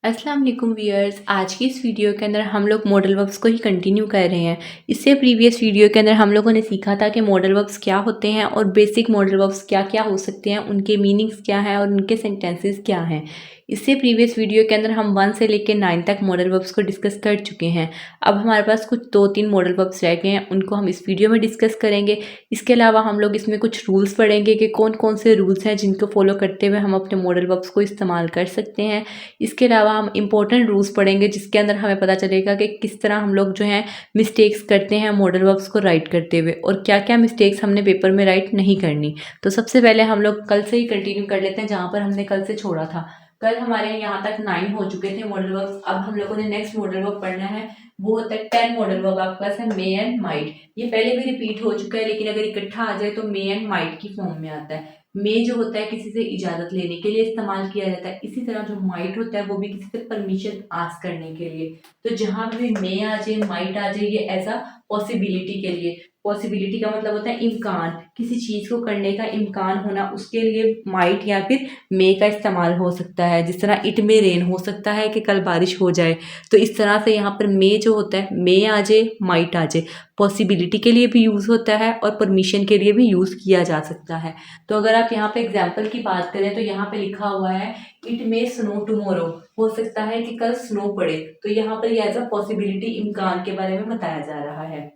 अस्सलाम वालेकुम व्यूअर्स। आज की इस वीडियो के अंदर हम लोग मॉडल वर्ब्स को ही कंटिन्यू कर रहे हैं। इससे प्रीवियस वीडियो के अंदर हम लोगों ने सीखा था कि मॉडल वर्ब्स क्या होते हैं और बेसिक मॉडल वर्ब्स क्या क्या हो सकते हैं, उनके मीनिंग्स क्या हैं और उनके सेंटेंसेस क्या हैं। इससे प्रीवियस वीडियो के अंदर हम 1 से लेकर 9 तक मॉडल वर्ब्स को डिस्कस कर चुके हैं। अब हमारे पास कुछ 2-3 मॉडल वर्ब्स रह गए हैं, उनको हम इस वीडियो में डिस्कस करेंगे। इसके अलावा हम लोग इसमें कुछ रूल्स पढ़ेंगे कि कौन कौन से रूल्स हैं जिनको फॉलो करते हुए हम अपने मॉडल वर्ब्स को इस्तेमाल कर सकते हैं। इसके अलावा हम इम्पोर्टेंट रूल्स पढ़ेंगे जिसके अंदर हमें पता चलेगा कि किस तरह हम लोग जो हैं मिस्टेक्स करते हैं मॉडल वर्ब्स को राइट करते हुए, और क्या क्या मिस्टेक्स हमने पेपर में राइट नहीं करनी। तो सबसे पहले हम लोग कल से ही कंटिन्यू कर लेते हैं जहाँ पर हमने कल से छोड़ा था। कल हमारे यहाँ तक 9 हो चुके थे मॉडल वर्ब्स। अब हम लोगों ने नेक्स्ट मॉडल वर्ब पढ़ना है, वो होता है 10 मॉडल वर्ब आपके पास है, मे एंड माइट। ये पहले भी रिपीट हो चुका है, लेकिन अगर इकट्ठा आ जाए तो मे एंड माइट की फॉर्म में आता है। मे जो होता है किसी से इजाजत लेने के लिए इस्तेमाल किया जाता है, इसी तरह जो माइट होता है वो भी किसी से परमिशन आस्क करने के लिए। तो जहां भी मे आ जाए, माइट आ जाए, ये एज अ पॉसिबिलिटी के लिए। पॉसिबिलिटी का मतलब होता है इम्कान, किसी चीज को करने का इम्कान होना, उसके लिए माइट या फिर मे का इस्तेमाल हो सकता है। जिस तरह इट मे रेन, हो सकता है कि कल बारिश हो जाए, तो इस तरह से यहाँ पर मे जो होता है, मे आ जाए, माइट आ जाए, पॉसिबिलिटी के लिए भी यूज होता है और परमिशन के लिए भी यूज किया जा सकता है। तो अगर आप यहाँ पे एग्जाम्पल की बात करें तो यहाँ पे लिखा हुआ है इट मे स्नो टुमारो, हो सकता है कि कल स्नो पड़े। तो यहाँ पर ये एज अ पॉसिबिलिटी, इम्कान के बारे में बताया जा रहा है।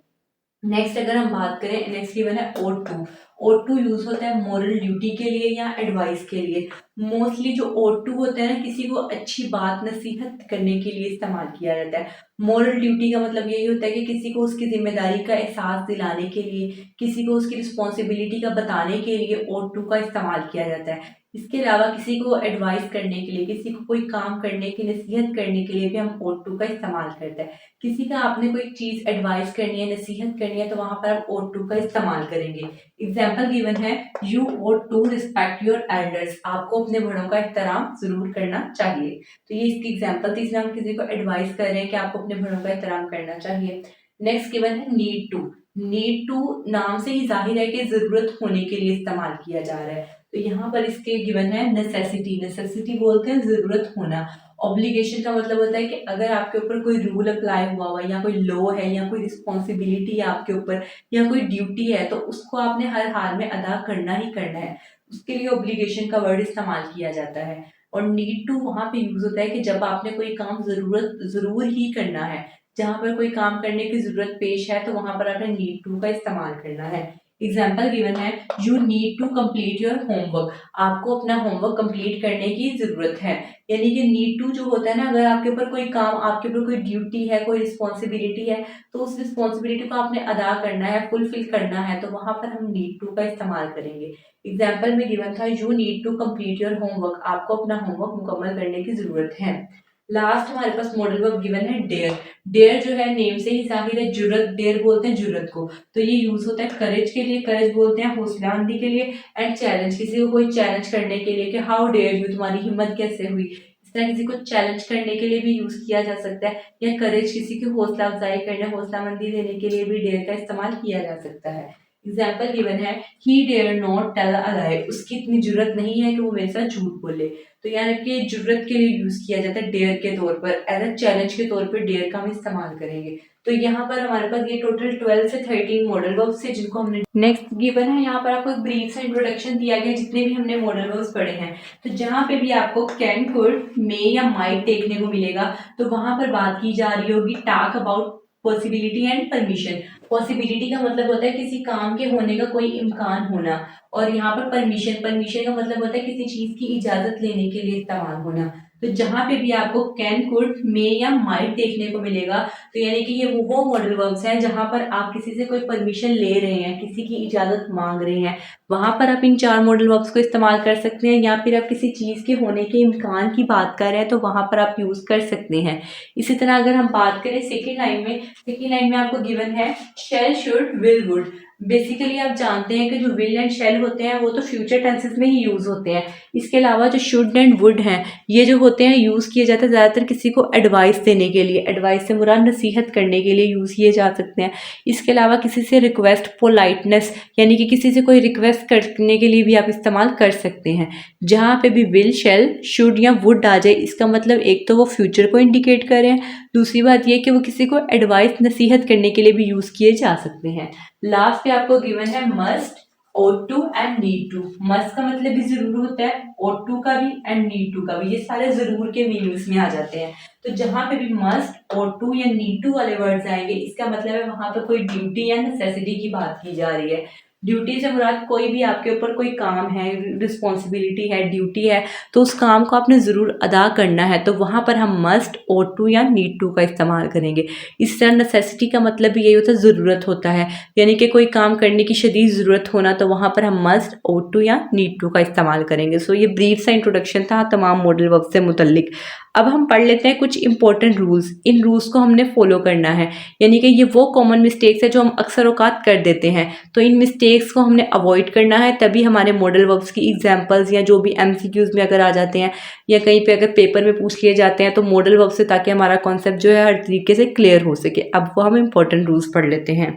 नेक्स्ट अगर हम बात करें, नेक्स्ट गिवन है ओट टू। ओट टू यूज होता है मॉरल ड्यूटी के लिए या एडवाइस के लिए। मोस्टली जो ओट टू होता है ना, किसी को अच्छी बात नसीहत करने के लिए इस्तेमाल किया जाता है। मॉरल ड्यूटी का मतलब यही होता है कि किसी को उसकी जिम्मेदारी का एहसास दिलाने के लिए, किसी को उसकी रिस्पॉन्सिबिलिटी का बताने के लिए ओट टू का इस्तेमाल किया जाता है। इसके अलावा किसी को एडवाइस करने के लिए, किसी को कोई काम करने की नसीहत करने के लिए भी हम ओट टू का इस्तेमाल करते हैं। किसी का आपने कोई चीज एडवाइस करनी है, नसीहत करनी है, तो वहां पर आप ओट टू का इस्तेमाल करेंगे। एग्जाम्पल गिवन है, you ought to respect your elders, आपको अपने बड़ों का एहतराम जरूर करना चाहिए। तो ये इसकी एग्जाम्पल थी, इसमें हम किसी को एडवाइस कर रहे हैं कि आपको अपने बड़ों का एहतराम करना चाहिए। नेक्स्ट गिवन है नीड टू। नीड टू नाम से ही जाहिर है कि जरूरत होने के लिए इस्तेमाल किया जा रहा है। तो यहाँ पर इसके गिवन है नेसेसिटी। नेसेसिटी बोलते हैं जरूरत होना। ऑब्लिगेशन का मतलब होता है कि अगर आपके ऊपर कोई रूल अप्लाई हुआ हुआ, या कोई लॉ है, या कोई रिस्पॉन्सिबिलिटी है आपके ऊपर, या कोई ड्यूटी है, तो उसको आपने हर हाल में अदा करना ही करना है। उसके लिए ऑब्लिगेशन का वर्ड इस्तेमाल किया जाता है। और नीड टू वहां पे यूज होता है कि जब आपने कोई काम जरूर ही करना है, जहां पर कोई काम करने की जरूरत पेश है, तो वहां पर आपने नीड टू का इस्तेमाल करना है। एग्जाम्पल गिवन है, you need to complete your homework, आपको अपना होमवर्क कंप्लीट करने की जरूरत है। यानी कि नीड टू जो होता है ना, अगर आपके ऊपर कोई काम, आपके ऊपर कोई ड्यूटी है, कोई रिस्पॉन्सिबिलिटी है, तो उस रिस्पॉन्सिबिलिटी को आपने अदा करना है, फुलफिल करना है, तो वहां पर हम नीड टू का इस्तेमाल करेंगे। एग्जाम्पल में गिवन था, you need to complete your homework, आपको अपना होमवर्क मुकम्मल करने की जरूरत है। लास्ट हमारे पास मॉडल वर्ब गिवन है डेयर। डेयर जो है नेम से ही जाहिर है जुर्रत, डेयर बोलते हैं जुर्रत को। तो ये यूज होता है करेज के लिए, करेज बोलते हैं हौसलामंदी के लिए। एंड चैलेंज, किसी को कोई चैलेंज करने के लिए कि हाउ डेयर यू, तुम्हारी हिम्मत कैसे हुई। इस तरह किसी को चैलेंज करने के लिए भी यूज किया जा सकता है। या करेज, किसी की हौसला अफजाई करने, हौसलामंदी देने के लिए भी डेयर का इस्तेमाल किया जा सकता है। एग्जाम्पल गिवन है, he dare not tell a lie, उसकी इतनी जरूरत नहीं है कि वो मेरे साथ झूठ बोले। तो यानी कि जरूरत के लिए यूज किया जाता है डेयर के तौर पर, एज अ चैलेंज के तौर पर डेयर का हम इस्तेमाल करेंगे। तो यहाँ पर हमारे पास ये टोटल 12 से 13 मॉडल वर्ब्स है जिनको हमने नेक्स्ट गिवन है। यहाँ पर आपको एक ब्रीफ सा इंट्रोडक्शन दिया गया जितने भी हमने मॉडल वर्ब्स पढ़े हैं। तो जहाँ पे भी आपको कैन, कुड, मे या माइट देखने को मिलेगा, तो वहां पर बात की जा रही होगी talk about possibility and permission. Possibility का मतलब होता है किसी काम के होने का कोई इम्कान होना, और यहाँ पर परमिशन, परमिशन का मतलब होता है किसी चीज की इजाजत लेने के लिए इस्तेमाल होना। तो जहां पे भी आपको कैन, कुड, मे या माइट देखने को मिलेगा, तो यानी कि ये वो मॉडल वर्ब्स हैं जहां पर आप किसी से कोई परमिशन ले रहे हैं, किसी की इजाजत मांग रहे हैं, वहां पर आप इन 4 मॉडल वर्ब्स को इस्तेमाल कर सकते हैं। या फिर आप किसी चीज के होने के इम्कान की बात कर रहे हैं, तो वहां पर आप यूज कर सकते हैं। इसी तरह अगर हम बात करें सेकेंड लाइन में, सेकेंड लाइन में आपको गिवन है shall, should, will, would. Basically आप जानते हैं कि जो विल एंड शैल होते हैं वो तो फ्यूचर टेंसेस में ही यूज़ होते हैं। इसके अलावा जो शुड एंड वुड हैं, ये जो होते हैं यूज़ किए जाते हैं ज़्यादातर किसी को एडवाइस देने के लिए, एडवाइस से मुराद नसीहत करने के लिए यूज़ किए जा सकते हैं। इसके अलावा किसी से रिक्वेस्ट, पोलाइटनेस, यानी कि किसी से कोई रिक्वेस्ट करने के लिए भी आप इस्तेमाल कर सकते हैं। जहाँ पे भी विल, शैल, शुड या वुड आ जाए, इसका मतलब एक तो वो फ्यूचर को इंडिकेट कर रहे हैं, दूसरी बात ये कि वो किसी को एडवाइस, नसीहत करने के लिए भी यूज़ किए जा सकते हैं। लास्ट पे आपको गिवन है must, ought to and need to. Must का मतलब भी जरूर होता है, ought to का भी एंड नीड टू का भी, ये सारे जरूर के मीनिंग्स में आ जाते हैं। तो जहां पे भी मस्ट, ought to या नीड टू वाले वर्ड्स आएंगे, इसका मतलब है वहां पे कोई ड्यूटी या नेसेसिटी की बात की जा रही है। ड्यूटी से मुराद कोई भी आपके ऊपर कोई काम है, रिस्पॉन्सिबिलिटी है, ड्यूटी है, तो उस काम को आपने ज़रूर अदा करना है, तो वहाँ पर हम मस्ट, ought to या नीड टू का इस्तेमाल करेंगे। इस तरह नेसेसिटी का मतलब भी यही होता है, ज़रूरत होता है, यानी कि कोई काम करने की शदीद ज़रूरत होना, तो वहाँ पर हम मस्ट, ought to या नीड टू का इस्तेमाल करेंगे। सो ये ब्रीफ सा इंट्रोडक्शन था तमाम मॉडल वर्ब से मुतल्लिक। अब हम पढ़ लेते हैं कुछ इंपॉर्टेंट रूल्स। इन रूल्स को हमने फॉलो करना है, यानी कि ये वो कॉमन मिस्टेक्स है जो हम अक्सर औकात कर देते हैं, तो इन मिस्टेक्स को हमने अवॉइड करना है, तभी हमारे मॉडल वर्ब्स की एग्जांपल्स या जो भी एमसीक्यूज में अगर आ जाते हैं या कहीं पे अगर पेपर में पूछ लिए जाते हैं तो मॉडल वर्ब से, ताकि हमारा कॉन्सेप्ट जो है हर तरीके से क्लियर हो सके। अब वो हम इंपॉर्टेंट रूल्स पढ़ लेते हैं।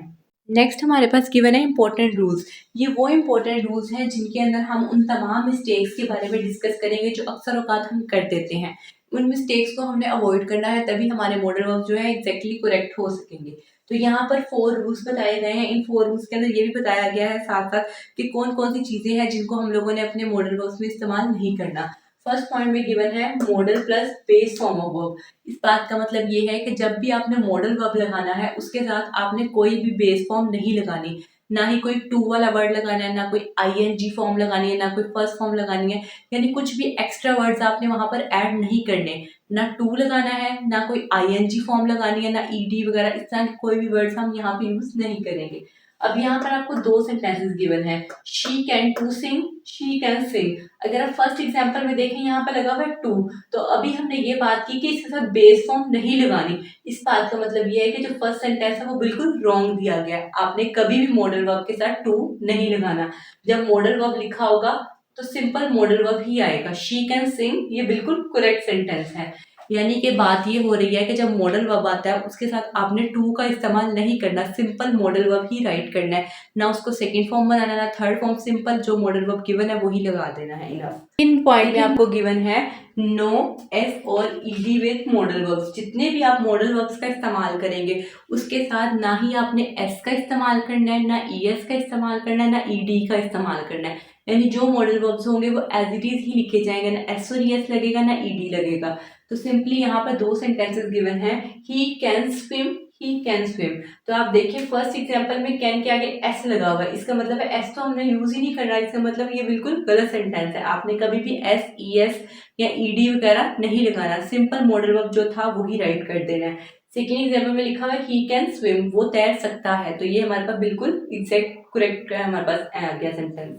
नेक्स्ट हमारे पास गिवन है इंपॉर्टेंट रूल्स। ये वो इंपॉर्टेंट रूल्स हैं जिनके अंदर हम उन तमाम मिस्टेक्स के बारे में डिस्कस करेंगे जो अक्सर औकात हम कर देते हैं। उन मिस्टेक्स को हमने अवॉइड करना है, तभी हमारे मॉडल वर्ब जो है एग्जैक्टली करेक्ट हो सकेंगे। तो यहाँ पर 4 रूल्स बताए गए हैं। इन 4 रूल्स के अंदर ये भी बताया गया है साथ साथ कि कौन कौन सी चीज़ें हैं जिनको हम लोगों ने अपने मॉडल वर्ब्स में इस्तेमाल नहीं करना। फर्स्ट पॉइंट में गिवन है model plus base form of verb. इस बात का मतलब ये है कि जब भी आपने मॉडल वर्ब लगाना है, उसके साथ आपने कोई भी बेस फॉर्म नहीं लगानी, ना ही कोई टू वाला वर्ड लगाना है, ना कोई आईएनजी फॉर्म लगानी है, ना कोई फर्स्ट फॉर्म लगानी है, यानी कुछ भी एक्स्ट्रा वर्ड्स आपने वहां पर ऐड नहीं करने। ना टू लगाना है, ना कोई आईएनजी फॉर्म लगानी है, ना ईडी वगैरह, इस तरह के कोई भी वर्ड्स हम यहाँ पे यूज नहीं करेंगे। अब यहाँ पर आपको 2 सेंटेंसेस गिवन है, she can to sing, she can sing. अगर आप फर्स्ट एग्जाम्पल में देखें, यहाँ पर लगा हुआ है टू, तो अभी हमने ये बात की कि इसके साथ बेस फॉर्म नहीं लगानी। इस बात का मतलब ये है कि जो फर्स्ट सेंटेंस है वो बिल्कुल रॉन्ग दिया गया है। आपने कभी भी मॉडल वर्ब के साथ टू नहीं लगाना। जब मॉडल वर्ब लिखा होगा तो सिंपल मॉडल वर्ब ही आएगा। शी कैन सिंग, ये बिल्कुल करेक्ट सेंटेंस है। यानी कि बात ये हो रही है कि जब मॉडल वर्ब आता है उसके साथ आपने टू का इस्तेमाल नहीं करना, सिंपल मॉडल वर्ब ही राइट करना है, ना उसको सेकंड फॉर्म बनाना, ना थर्ड फॉर्म, सिंपल जो मॉडल वर्ब गिवन है वही लगा देना है। इनफ। इन पॉइंट में आपको गिवन है नो एस और ईडी विद मॉडल वर्ब्स। जितने भी आप मॉडल वर्ब्स का इस्तेमाल करेंगे उसके साथ ना ही आपने एस का इस्तेमाल करना है, ना ईएस का इस्तेमाल करना है, ना ईडी का इस्तेमाल करना है। यानी जो मॉडल वर्ब्स होंगे वो एज इट इज ही लिखे जाएंगे, ना एस और ईएस लगेगा, ना ईडी लगेगा। तो सिंपली यहाँ पर 2 सेंटेंसेस गिवन है, he can swim, he can swim. तो आप देखिए फर्स्ट एग्जांपल में कैन के आगे एस लगा हुआ है, इसका मतलब है एस तो हमने यूज ही नहीं करना, इसका मतलब ये बिल्कुल गलत सेंटेंस है। आपने कभी भी एस, ईएस या ईडी वगैरह नहीं लगाना, सिंपल मॉडल वर्ब जो था वही राइट कर देना है। सेकेंड एग्जाम्पल में लिखा हुआ है ही कैन स्विम, वो तैर सकता है, तो ये हमारे पास बिल्कुल एग्जैक्ट करेक्ट हमारे पास आ गया सेंटेंस।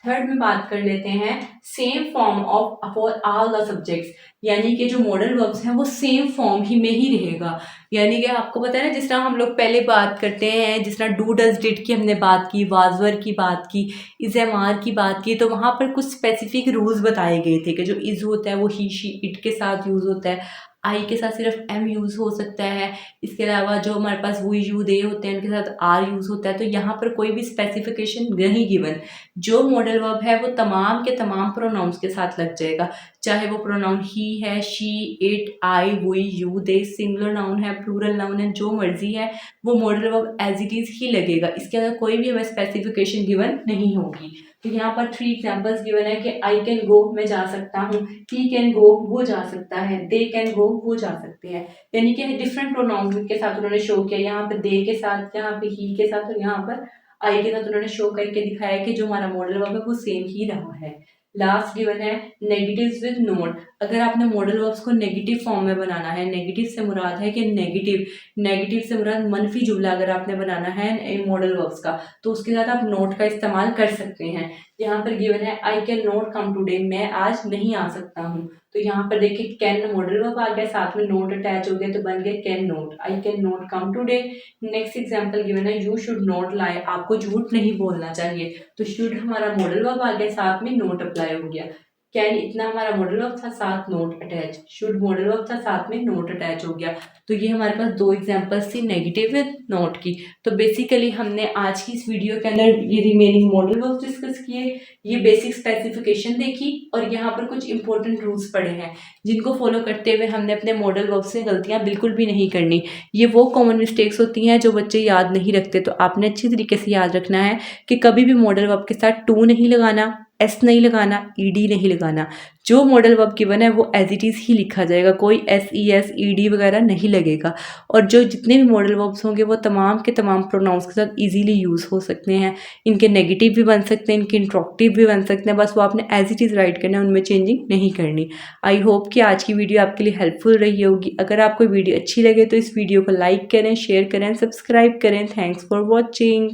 थर्ड में बात कर लेते हैं same form of for all the subjects, यानी कि जो मॉडल वर्ब्स हैं वो सेम फॉर्म ही में ही रहेगा। यानी कि आपको पता है ना, जिस तरह हम लोग पहले बात करते हैं, जिस तरह डू डज डिड की हमने बात की, वाजवर की बात की, इज एम आर की बात की, तो वहाँ पर कुछ स्पेसिफिक रूल्स बताए गए थे कि जो इज होता है वो ही शी इट के साथ यूज होता है, आई के साथ सिर्फ एम यूज हो सकता है, इसके अलावा जो हमारे पास वो यू दे होते हैं उनके साथ आर यूज होता है। तो यहाँ पर कोई भी स्पेसिफिकेशन नहीं गिवन, जो मॉडल वर्ब है वो तमाम के तमाम प्रोनाउंस के साथ लग जाएगा, चाहे वो प्रोनाउन ही है, she, it, I, we, you, they, singular noun है, प्लूरल नाउन है, जो मर्जी है वो modal verb as it is ही लगेगा। इसके अंदर कोई भी हमें स्पेसिफिकेशन गिवन नहीं होगी। तो यहाँ पर 3 एग्जाम्पल्स गिवन है कि आई कैन गो, मैं जा सकता हूँ, ही कैन गो, वो जा सकता है, दे कैन गो, वो जा सकते हैं। यानी कि डिफरेंट प्रोनाउंस के साथ उन्होंने शो किया, यहाँ पे दे के साथ, यहाँ पे ही के साथ, और यहाँ पर आई के साथ उन्होंने शो करके दिखाया कि जो हमारा मॉडल वर्ब है वो सेम ही रहा है। लास्ट गिवन है नेगेटिव्स विद नोट। अगर आपने मॉडल वर्ब्स को नेगेटिव फॉर्म में बनाना है, नेगेटिव से मुराद है कि नेगेटिव, नेगेटिव से मुराद मनफी जुमला अगर आपने बनाना है मॉडल वर्ब्स का, तो उसके साथ आप नोट का इस्तेमाल कर सकते हैं। यहाँ पर गिवन है I can not come today, मैं आज नहीं आ सकता हूँ, तो यहाँ पर देखिए कैन मॉडल वर्ब आ गया, साथ में नोट अटैच हो गया तो बन गया can note. I can note come today. Next example given है यू शुड नॉट लाई, आपको झूठ नहीं बोलना चाहिए, तो शुड हमारा मॉडल वर्ब आ गया, साथ में नोट अप्लाई हो गया। कैन इतना हमारा मॉडल वर्ब था, साथ note attach. Should modal verb था, साथ में नोट अटैच हो गया। तो ये हमारे पास दो एग्जांपल्स थी नेगेटिव विद नोट की। तो बेसिकली हमने आज की इस वीडियो के अंदर ये रिमेनिंग मॉडल वर्ब डिस्कस किए, ये बेसिक स्पेसिफिकेशन देखी और यहाँ पर कुछ इंपॉर्टेंट रूल्स पढ़े हैं जिनको फॉलो करते हुए हमने अपने मॉडल वर्ब से गलतियाँ बिल्कुल भी नहीं करनी। ये वो कॉमन मिस्टेक्स होती हैं जो बच्चे याद नहीं रखते, तो आपने अच्छी तरीके से याद रखना है कि कभी भी मॉडल वर्ब के साथ टू नहीं लगाना, एस नहीं लगाना, ईडी नहीं लगाना। जो मॉडल वर्ब गिवन है वो एज इट इज़ ही लिखा जाएगा, कोई एस ई एस ईडी वगैरह नहीं लगेगा। और जो जितने भी मॉडल वर्ब्स होंगे वो तमाम के तमाम प्रोनाउंस के साथ इजीली यूज़ हो सकते हैं। इनके नेगेटिव भी बन सकते हैं, इनके इंट्रोक्टिव भी बन सकते हैं, बस वो आपने एज इट इज़ राइट करना है, उनमें चेंजिंग नहीं करनी। आई होप कि आज की वीडियो आपके लिए हेल्पफुल रही होगी। अगर आपको वीडियो अच्छी लगे तो इस वीडियो को लाइक करें, शेयर करें, सब्सक्राइब करें। Thanks for watching.